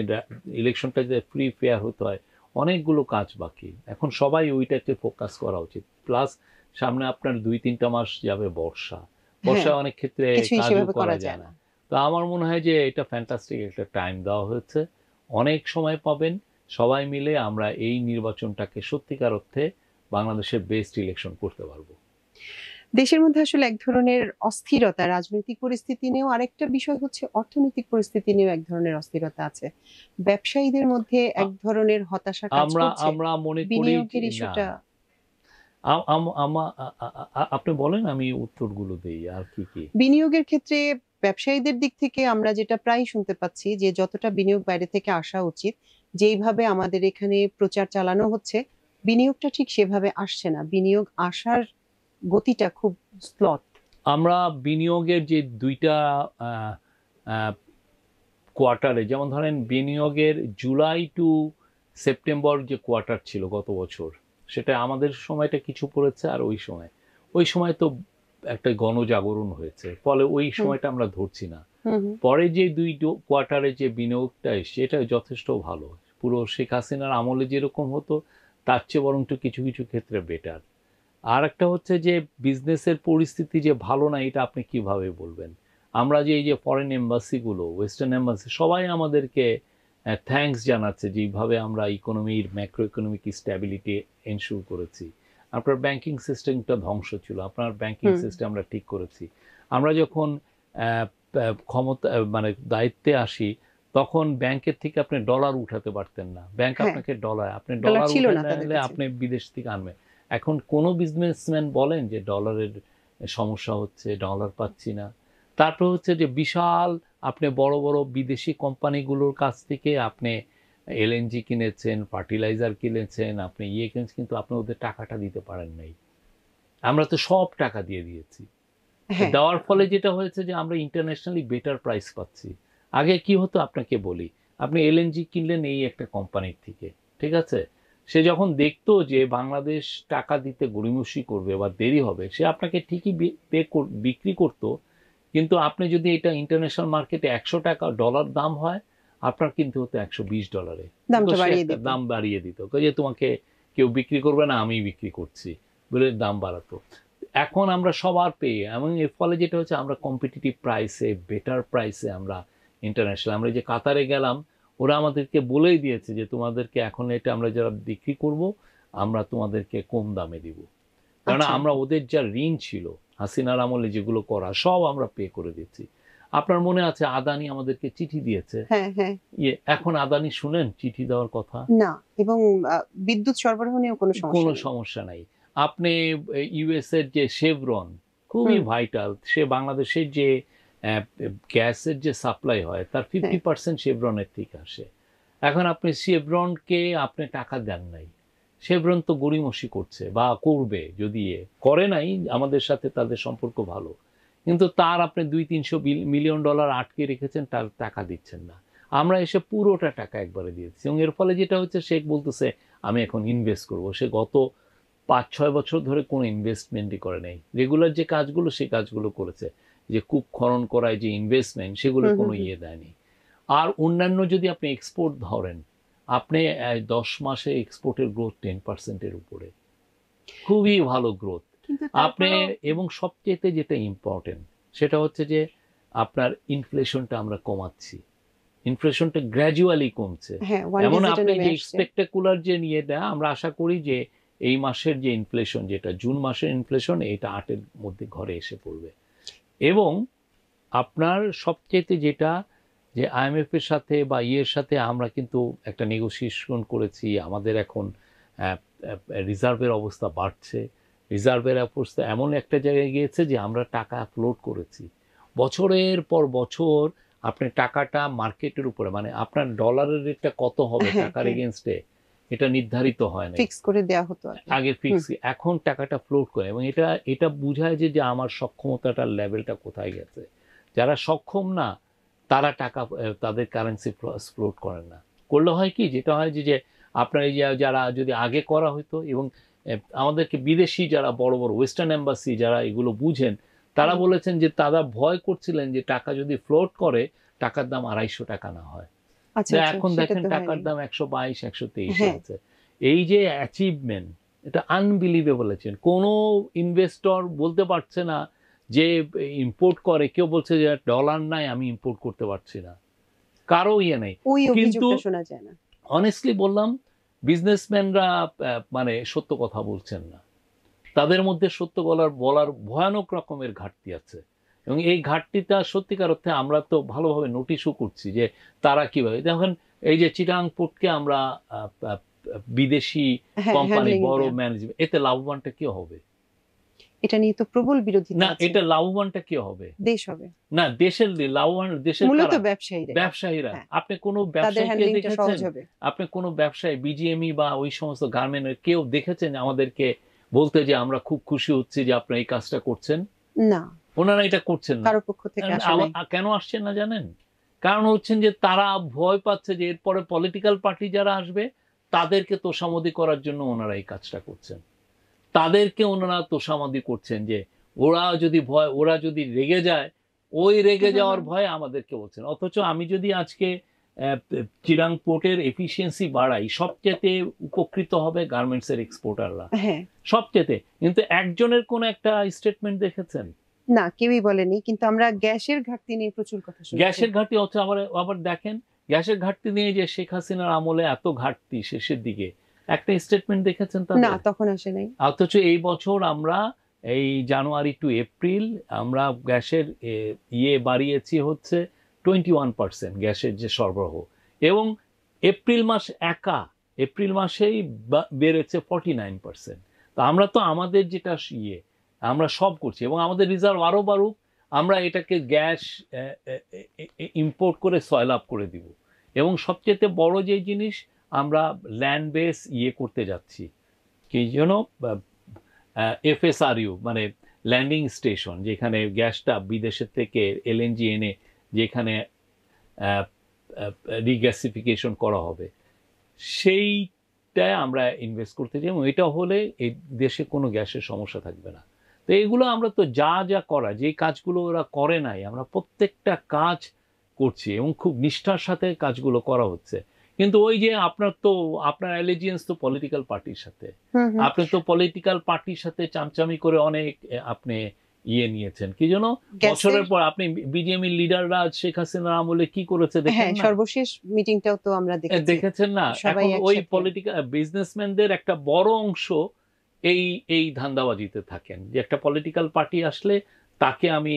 ইলেকশনটা যাতে ফ্রি ফেয়ার হতে হয়, অনেকগুলো কাজ বাকি। এখন সবাই ওইটাকে ফোকাস করা উচিত। প্লাস সামনে আপনার 2-3টা মাস যাবে বর্ষায় অনেক ক্ষেত্রে কাজও করা যায় না। তো আমার মনে হয় যে এটা ফ্যান্টাস্টিক একটা টাইম দেওয়া হয়েছে, অনেক সময় পাবেন, সবাই মিলে আমরা এই নির্বাচনটাকে সত্যিকার অর্থে বাংলাদেশের বেস্ট ইলেকশন করতে পারবো। দেশের মধ্যে আসলে এক ধরনের অস্থিরতা, রাজনৈতিক পরিস্থিতি নিয়েও আরেকটা বিষয় হচ্ছে অর্থনৈতিক পরিস্থিতি নিয়েও এক ধরনের অস্থিরতা আছে। ব্যবসায়ীদের মধ্যে এক ধরনের হতাশা কাজ করছে। আমরা মনে করি বিনিয়োগের ইস্যুটা আপনি বলেন, আমি উত্তরগুলো দেই। আর কি বিনিয়োগের ক্ষেত্রে ব্যবসায়ীদের দিক থেকে আমরা যেটা প্রায় শুনতে পাচ্ছি যে যতটা বিনিয়োগ বাইরে থেকে আসা উচিত, যেইভাবে আমাদের এখানে প্রচার চালানো হচ্ছে, বিনিয়োগটা ঠিক সেভাবে আসছে না। বিনিয়োগ আসার গতিটা খুব স্লথ। আমরা বিনিয়োগের যে 2টা কোয়ার্টারে, যেমন ধরেন বিনিয়োগের জুলাই টু সেপ্টেম্বর যে কোয়ার্টার ছিল গত বছর, সেটা আমাদের সময়টা কিছু পড়েছে, আর ওই সময় তো একটা গণজাগরণ হয়েছে, ফলে ওই সময়টা আমরা ধরছি না। পরে যে 2 কোয়ার্টারে যে বিনিয়োগটা এসছে এটা যথেষ্ট ভালো, পুরো শেখ হাসিনার আমলে যেরকম হতো তার চেয়ে বরং কিছু কিছু ক্ষেত্রে বেটার। আর একটা হচ্ছে যে বিজনেসের পরিস্থিতি যে ভালো না, এটা আপনি কিভাবে বলবেন? আমরা যে এই যে ফরেন এম্বাসিগুলো, ওয়েস্টার্ন এম্বাসি, সবাই আমাদেরকে থ্যাঙ্কস জানাচ্ছে যেভাবে আমরা ইকোনমির ম্যাক্রো ইকোনমিক স্ট্যাবিলিটি এনশিওর করেছি। আপনার ব্যাংকিং সিস্টেমটা ধ্বংস ছিল, আপনার ব্যাংকিং সিস্টেম আমরা ঠিক করেছি। আমরা যখন ক্ষমতা মানে দায়িত্বে আসি, তখন ব্যাংকের থেকে আপনি ডলার উঠাতে পারতেন না। ব্যাংক হ্যাঁ। আপনাকে আপনি ডলার ডলার ছিল না উঠাতে তাদের হলে কাছে। আপনি বিদেশ থেকে আনবেন। এখন কোনো বিজনেসম্যান বলেন যে ডলারের সমস্যা হচ্ছে, ডলার পাচ্ছি না। তারপর হচ্ছে যে বিশাল আপনি বড় বড় বিদেশি কোম্পানিগুলোর কাছ থেকে আপনি এলএনজি কিনেছেন, ফার্টিলাইজার কিনেছেন, আপনি কিনেছেন, কিন্তু আপনি ওদের টাকাটা দিতে পারেন নাই। আমরা তো সব টাকা দিয়ে দিয়েছি। হ্যাঁ, দেওয়ার ফলে যেটা হয়েছে যে আমরা ইন্টারন্যাশনালি বেটার প্রাইস পাচ্ছি। আগে কি হতো আপনাকে বলি, আপনি এলএনজি কিনলেন এই একটা কোম্পানির থেকে, ঠিক আছে, সে যখন দেখতো যে বাংলাদেশ টাকা দিতে গড়িমসি করবে বা দেরি হবে, সে আপনাকে ঠিকই বিক্রি করতো, কিন্তু আপনি যদি এটা ইন্টারন্যাশনাল মার্কেটে $100 দাম হয়, আপনার কিনতে হতো $120। দামটা তো সে বাড়িয়ে একটা দিত। দাম বাড়িয়ে দিত, যে তোমাকে কেউ বিক্রি করবে না, আমি বিক্রি করছি বলে দাম বাড়াতো। এখন আমরা সবার পেয়ে, এবং এর ফলে যেটা হচ্ছে আমরা কম্পিটিটিভ প্রাইসে, বেটার প্রাইসে আমরা ইন্টারন্যাশনাল, আমরা যে কাতারে গেলাম, ওরা আমাদেরকে বলেই দিয়েছে যে তোমাদেরকে এখন এটা আমরা যারা বিক্রি করব, আমরা তোমাদেরকে কম দামে দিব। কারণ আচ্ছা। আমরা ওদের যা ঋণ ছিল হাসিনার আমলে যেগুলো করা, সব আমরা পে করে দিচ্ছি। আপনার মনে আছে আদানি আমাদেরকে চিঠি দিয়েছে, হ্যাঁ, হ্যাঁ। এখন আদানি শুনেন চিঠি দেওয়ার কথা? না, এবং বিদ্যুৎ সরবরাহ নিয়েও কোনো সমস্যা কোনো নেই। সমস্যা নাই। আপনি ইউএস এর যে শেভরন, খুবই ভাইটাল, সে বাংলাদেশের যে গ্যাসের যে সাপ্লাই হয় তার 50% শেভরনের থেকে আসে। এখন আপনি শেভরনকে আপনি টাকা দেন নাই, শেভরন তো গড়িমসি করছে বা করবে, যদি করে নাই, আমাদের সাথে তাদের সম্পর্ক ভালো, কিন্তু তার আপনি $200-300 মিলিয়ন আটকে রেখেছেন, তার টাকা দিচ্ছেন না। আমরা এসে পুরোটা টাকা একবারে দিয়েছি, এবং এর ফলে যেটা হচ্ছে সে বলতেছে আমি এখন ইনভেস্ট করব। সে গত 5-6 বছর ধরে কোনো ইনভেস্টমেন্টই করে নেই। রেগুলার যে কাজগুলো সেই কাজগুলো করেছে, যে কূপ খনন করায় যে ইনভেস্টমেন্ট, সেগুলো কোনো দেয়নি। আর অন্যান্য যদি আপনি এক্সপোর্ট ধরেন, আপনি 10 মাসে এক্সপোর্টের গ্রোথ 10%-এর উপরে, খুবই ভালো গ্রোথ কিন্তু আপনি। তারপরেও এবং সবচেয়ে যেটা ইম্পর্টেন্ট সেটা হচ্ছে যে আপনার ইনফ্লেশনটা আমরা কমাচ্ছি, ইনফ্লেশনটা গ্র্যাজুয়ালি কমছে। হ্যাঁ, one এমন digit-এ আপনি নেমে যে আসছে। স্পেকটাকুলার যে নিয়েটা, আমরা আশা করি যে এই মাসের যে ইনফ্লেশন, যেটা জুন মাসের ইনফ্লেশন, এটা 8-এর মধ্যে ঘরে এসে পড়বে। এবং আপনার সবচেয়ে যেটা, যে আইএমএফ এর সাথে বা ইয়ের সাথে আমরা কিন্তু একটা নেগোসিয়েশন করেছি, আমাদের এখন রিজার্ভের অবস্থা বাড়ছে, রিজার্ভের অবস্থা এমন একটা জায়গায় গিয়েছে যে আমরা টাকা ফ্লোট করেছি বছরের পর বছর। আপনি টাকাটা মার্কেটের উপরে, মানে আপনার ডলারের রেটটা কত হবে টাকার এগেনস্টে, এটা নির্ধারিত হয় না, ফিক্স করে দেওয়া হতো আগে। আগে ফিক্স। এখন টাকাটা ফ্লোট করে, এবং এটা বোঝায় যে আমার সক্ষমতাটার লেভেলটা কোথায় গেছে। যারা সক্ষম না তারা টাকা, তাদের কারেন্সি ফ্লোট করেন না। করলে হয় কি, যেটা হয় যে আপনার এই যে যারা যদি আগে করা হতো, এবং আমাদেরকে বিদেশি যারা বড় বড় ওয়েস্টার্ন এম্বাসি যারা এগুলো বুঝেন, তারা বলেছেন যে তারা ভয় করছিলেন যে টাকা যদি ফ্লোট করে টাকার দাম $250 না হয়। আচ্ছা, এখন সেটা দেখেন তো টাকার হয়নি। দাম 122-123 হ্যাঁ। আছে। এই যে অ্যাচিভমেন্ট, এটা আনবিলিভেবল আছেন। কোনো ইনভেস্টর বলতে পারছে না যে ইম্পোর্ট করে, কেউ বলছে যে ডলার নাই আমি ইম্পোর্ট করতে পারছি না, কারো নেই। ওই কিন্তু অভিযোগটা শোনা যায় না। অনেস্টলি বললাম, বিজনেসম্যানরা মানে সত্য কথা বলছেন না, তাদের মধ্যে সত্য বলার ভয়ানক রকমের ঘাটতি আছে। এবং এই ঘাটতিটা সত্যিকার অর্থে আমরা তো ভালোভাবে নোটিশও করছি যে তারা কিভাবে, দেখেন এই যে চিটাং পোর্টকে আমরা বিদেশি হ্যাঁ, কোম্পানি, handling বড় দেয়া। ম্যানেজমেন্ট, এতে লাভবানটা কি হবে? এটা নিয়ে তো প্রবল বিরোধিতা না, আছে। এটা লাভবানটা কি হবে? দেশ হবে। না, দেশের লাভবান দেশের মূলত কারা? ব্যবসায়ীরা। ব্যবসায়ীরা। হ্যাঁ। আপনি কোনো তাদের ব্যবসায়ীকে হ্যান্ডলিংটা সহজ দেখেছেন? হবে। আপনি কোনো ব্যবসায়ী বিজিএমই বা ওই সমস্ত গার্মেন্টের কেউ দেখেছেন আমাদেরকে বলতে যে আমরা খুব খুশি হচ্ছি যে আপনারা এই কাজটা করছেন? না, ওনারা এটা করছেন না। কারো পক্ষ থেকে আসে নাই। কেন আসছেন না জানেন? কারণ হচ্ছেন যে তারা ভয় পাচ্ছে যে এরপরে পলিটিক্যাল পার্টি যারা আসবে তাদেরকে তোষামোদি করার জন্য ওনারা এই কাজটা করছেন। তাদেরকে ওনারা তোষামোদি করছেন যে ওরা যদি রেগে যায়, ওই রেগে যাওয়ার ভয়ে আমাদেরকে বলছেন। অথচ আমি যদি আজকে চিরাং পোর্টের এফিসিয়েন্সি বাড়াই, সবচেয়ে উপকৃত হবে গার্মেন্টস এর এক্সপোর্টাররা, হ্যাঁ। সবচেয়ে। কিন্তু একজনের কোন একটা স্টেটমেন্ট দেখেছেন? না, কেউই বলেনি। কিন্তু আমরা গ্যাসের ঘাটতি নিয়ে প্রচুর কথা শুনছি। গ্যাসের ঘাটতি হচ্ছে, আবার দেখেন গ্যাসের ঘাটতি নিয়ে যে শেখ হাসিনার আমলে এত ঘাটতি, শেষের দিকে একটা স্টেটমেন্ট দেখেছেন না, তাদের? তখন আসে নাই। অথচ এই বছর আমরা এই জানুয়ারি টু এপ্রিল আমরা গ্যাসের বাড়িয়েছি হচ্ছে 21% গ্যাসের যে সরবরাহ, এবং এপ্রিল মাসেই বেড়েছে 49%। তো আমরা তো আমাদের যেটা আমরা সব করছি, এবং আমাদের রিজার্ভ আরও বাড়ুক, আমরা এটাকে গ্যাস ইম্পোর্ট করে সয়েল আপ করে দিব। এবং সবচেয়ে বড় যে জিনিস, আমরা ল্যান্ড বেস করতে যাচ্ছি, কি যেন FSRU মানে ল্যান্ডিং স্টেশন, যেখানে গ্যাসটা বিদেশের থেকে LNG এনে যেখানে রিগ্যাসিফিকেশন করা হবে, সেইটায় আমরা ইনভেস্ট করতে চাই, এবং এটা হলে এই দেশে কোনো গ্যাসের সমস্যা থাকবে না। তো এগুলো আমরা তো যা করা, যে কাজগুলো ওরা করে নাই, আমরা প্রত্যেকটা কাজ করছি এবং খুব নিষ্ঠার সাথে কাজগুলো করা হচ্ছে। কিন্তু ওই যে আপনার অ্যালিজিয়েন্স তো পলিটিক্যাল পার্টির সাথে, আপনি তো পলিটিক্যাল পার্টির সাথে চামচামি করে অনেক আপনি নিয়েছেন, কি যেন বছরের পর আপনি বিজেপি লিডাররা শেখ হাসিনার আমলে কি করেছে দেখেন না? সর্বশেষ মিটিংটাও তো আমরা দেখেছেন না? এখন ওই পলিটিক্যাল বিজনেসম্যানদের একটা বড় অংশ এই ধান্দাবাজিতে থাকেন, যে একটা পলিটিক্যাল পার্টি আসলে তাকে আমি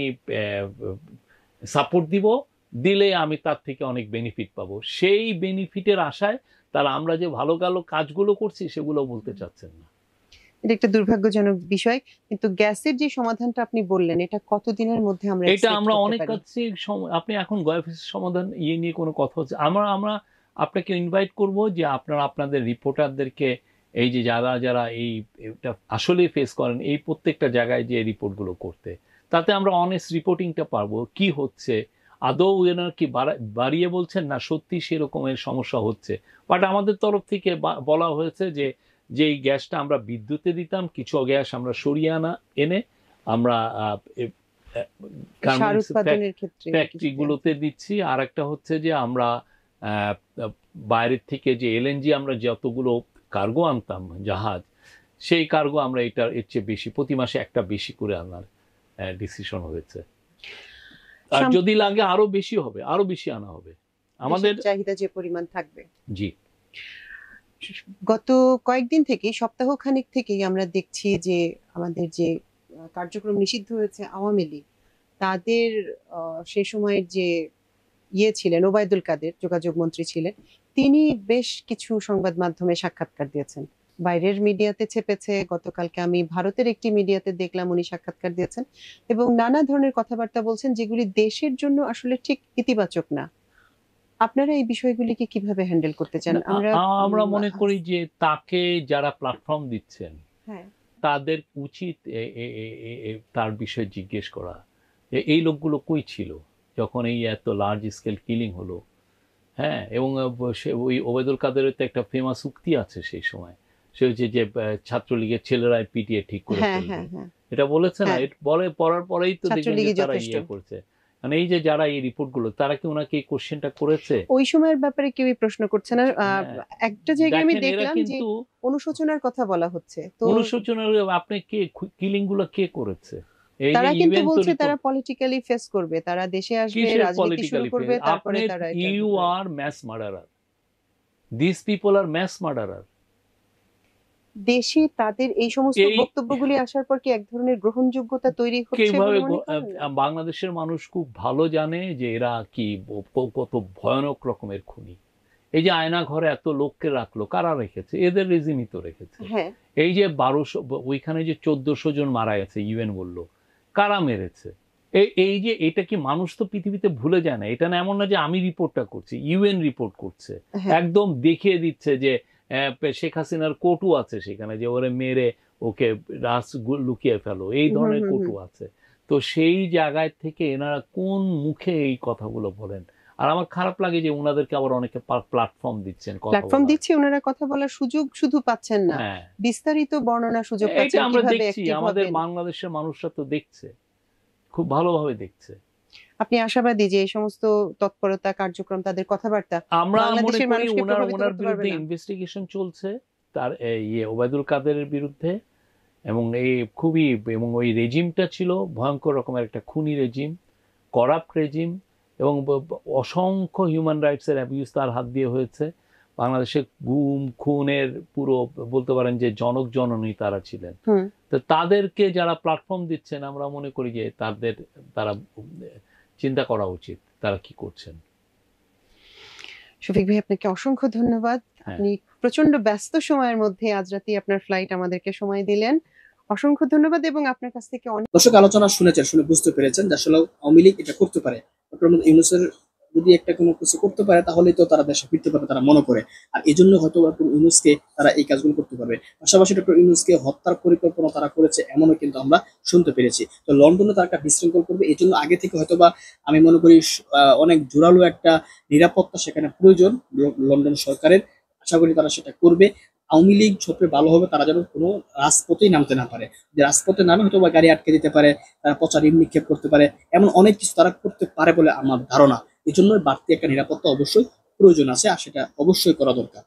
সাপোর্ট দিলে আমি তার থেকে অনেক বেনিফিট পাবো, সেই বেনিফিটের আশায় তারা আমরা যে ভালো কাজগুলো করছি সেগুলো বলতে চাচ্ছেন না। এটা একটা দুর্ভাগ্যজনক বিষয়। কিন্তু গ্যাসের যে সমাধানটা আপনি বললেন, এটা কতদিনের মধ্যে আমরা অনেক কাছে, আপনি এখন গ্যাসের সমাধান নিয়ে কোনো কথা হচ্ছে, আমরা আপনাকে ইনভাইট করব যে আপনাদের রিপোর্টারদেরকে এই যে যারা এইটা আসলে ফেস করেন, এই প্রত্যেকটা জায়গায় যে রিপোর্টগুলো করতে, তাতে আমরা অনেস্ট রিপোর্টিংটা পারবো, কি হচ্ছে, আদৌ এনারা কি বাড়িয়ে বলছেন না সত্যি সেরকমের সমস্যা হচ্ছে। বাট আমাদের তরফ থেকে বলা হয়েছে যে এই গ্যাসটা আমরা বিদ্যুতে দিতাম, কিছু গ্যাস আমরা সরিয়ে এনে আমরা ফ্যাক্টরিগুলোতে দিচ্ছি। আর একটা হচ্ছে যে আমরা বাইরের থেকে যে LNG আমরা যতগুলো কার্গো আনতাম জাহাজ, সেই কার্গো আমরা এর চেয়ে বেশি, প্রতি মাসে একটা বেশি করে আনার ডিসিশন হয়েছে। আর যদি লাগে আরো বেশি হবে, আরো বেশি আনা হবে, আমাদের চাহিদা যে পরিমাণ থাকবে। জি, গত কয়েকদিন থেকে, সপ্তাহখানেক থেকেই আমরা দেখছি যে আমাদের যে কার্যক্রম নিষিদ্ধ হয়েছে আওয়ামী লীগ, তাদের সেই সময়ের যে ছিলেন ওবায়দুল কাদের, যোগাযোগ মন্ত্রী ছিলেন, তিনি বেশ কিছু সংবাদ মাধ্যমে সাক্ষাৎকার দিয়েছেন, বাইরের মিডিয়াতে ছেপেছে। গতকালকে আমি ভারতের একটি মিডিয়াতে দেখলাম উনি সাক্ষাৎকার দিয়েছেন এবং নানা ধরনের কথাবার্তা বলছেন, যেগুলি দেশের জন্য আসলে ঠিক ইতিবাচক না। আপনারা এই বিষয়গুলিকে কিভাবে হ্যান্ডেল করতে চান? আমরা মনে করি যে তাকে যারা প্ল্যাটফর্ম দিচ্ছেন তাদের উচিত তার বিষয়ে জিজ্ঞেস করা, এই লোকগুলো কই ছিল যখন এই এত লার্জ স্কেল কিলিং হলো। হ্যাঁ, এবং ওই ওবায়দুল কাদেরের তো একটা ফেমাস উক্তি আছে সেই সময়, সে হচ্ছে যে ছাত্রলীগের ছেলেরাই পিটিয়ে ঠিক করে ফেলবে, এটা বলেছে না? পড়ার পরেই তো দেখবেন তারা করছে। মানে এই যে যারা এই রিপোর্টগুলো, তারা কি ওনাকে এই কোশ্চেনটা করেছে? ওই সময়ের ব্যাপারে কেউই প্রশ্ন করছে না। একটা জায়গায় আমি দেখলাম যে অনুশোচনার কথা বলা হচ্ছে। তো অনুশোচনার আপনি কে কিলিং গুলো কে করেছে? তারা কিন্তু বলছে তারা পলিটিক্যালি ফেস করবে, তারা দেশে আসবে, রাজনীতি শুরু করবে, তারপরে তারা you are mass murderer, this people are mass murderer. দেশে তাদের এই সমস্ত বক্তব্যগুলি আসার পর কি এক ধরনের গ্রহণযোগ্যতা তৈরি হচ্ছে? বাংলাদেশের মানুষ খুব ভালো জানে যে এরা কি কত ভয়ানক রকমের খুনি। এই যে আয়না ঘরে এত লোককে রাখলো, কারা রেখেছে? এদের রেজিমই তো রেখেছে। এই যে 1200, ওইখানে যে 1400 জন মারা গেছে, UN বললো, কারা মেরেছে? এই যে এটা কি মানুষ তো পৃথিবীতে ভুলে যায় না। এটা না এমন না যে আমি রিপোর্টটা করছি, UN রিপোর্ট করছে, একদম দেখিয়ে দিচ্ছে যে শেখ হাসিনার কটু আছে সেখানে, যে ওরে মেরে ওকে রাস লুকিয়ে ফেলো, এই ধরনের কটু আছে। তো সেই জায়গায় থেকে এনারা কোন মুখে এই কথাগুলো বলেন? আর আমার খারাপ লাগে যে ওনাদেরকে আবার অনেকে প্ল্যাটফর্ম দিচ্ছেন, প্ল্যাটফর্ম দিচ্ছে, ওনারা কথা বলার সুযোগ শুধু পাচ্ছেন না, বিস্তারিত বর্ণনা সুযোগ পাচ্ছেন। আমরা দেখছি, আমাদের বাংলাদেশের মানুষরা তো দেখছে, খুব ভালোভাবে দেখছে। আপনি আশাবাদী যে এই সমস্ত তৎপরতা, কার্যক্রম, তাদের কথাবার্তা, আমরা মনে করি ওনার বিরুদ্ধে ইনভেস্টিগেশন চলছে, তার ওবায়দুল কাদেরের বিরুদ্ধে, এবং এবং ওই রেজিমটা ছিল ভয়ঙ্কর রকমের একটা খুনি রেজিম, করাপ্ট রেজিম, এবং অসংখ্য হিউম্যান রাইটসের অ্যাবিউজ তার হাত দিয়ে হয়েছে। বাংলাদেশে গুম খুনের পুরো বলতে পারেন যে জনক জননী তারা ছিলেন। হুম। তো তাদেরকে যারা প্ল্যাটফর্ম দিচ্ছেন, আমরা মনে করি যে তারা চিন্তা করা উচিত তারা কি করছেন। শফিক ভাই, আপনাকে অসংখ্য ধন্যবাদ। হ্যাঁ। আপনি প্রচন্ড ব্যস্ত সময়ের মধ্যে আজ রাতে আপনার ফ্লাইট আমাদেরকে সময় দিলেন, অসংখ্য ধন্যবাদ। এবং আপনার কাছ থেকে অনেক দর্শক আলোচনা শুনেছেন, শুনে বুঝতে পেরেছেন যে আসলে আওয়ামী লীগ এটা করতে পারে। ডক্টর মোহাম্মদ ইউনূসের যদি একটা কোনো কিছু করতে পারে তাহলেই তো তারা দেশে ফিরতে পারবে, তারা মনে করে। আর এই জন্য হয়তো ডক্টর ইউনূসকে তারা এই কাজগুলো করতে পারবে। পাশাপাশি ডক্টর ইউনূসকে হত্যার পরিকল্পনা তারা করেছে এমনও কিন্তু আমরা শুনতে পেরেছি। তো লন্ডনে তারা একটা বিশৃঙ্খল করবে, এই জন্য আগে থেকে হয়তোবা আমি মনে করি অনেক জোরালো একটা নিরাপত্তা সেখানে প্রয়োজন লন্ডন সরকারের। আশা করি তারা সেটা করবে। আওয়ামী লীগ সবচেয়ে ভালো হবে তারা যেন কোনো রাজপথেই নামতে না পারে। যে রাজপথে নামে হয়তো বা গাড়ি আটকে দিতে পারে, তারা পচা রিম নিক্ষেপ করতে পারে, এমন অনেক কিছু তারা করতে পারে বলে আমার ধারণা। এই জন্য বাড়তি একটা নিরাপত্তা অবশ্যই প্রয়োজন আছে, আর সেটা অবশ্যই করা দরকার।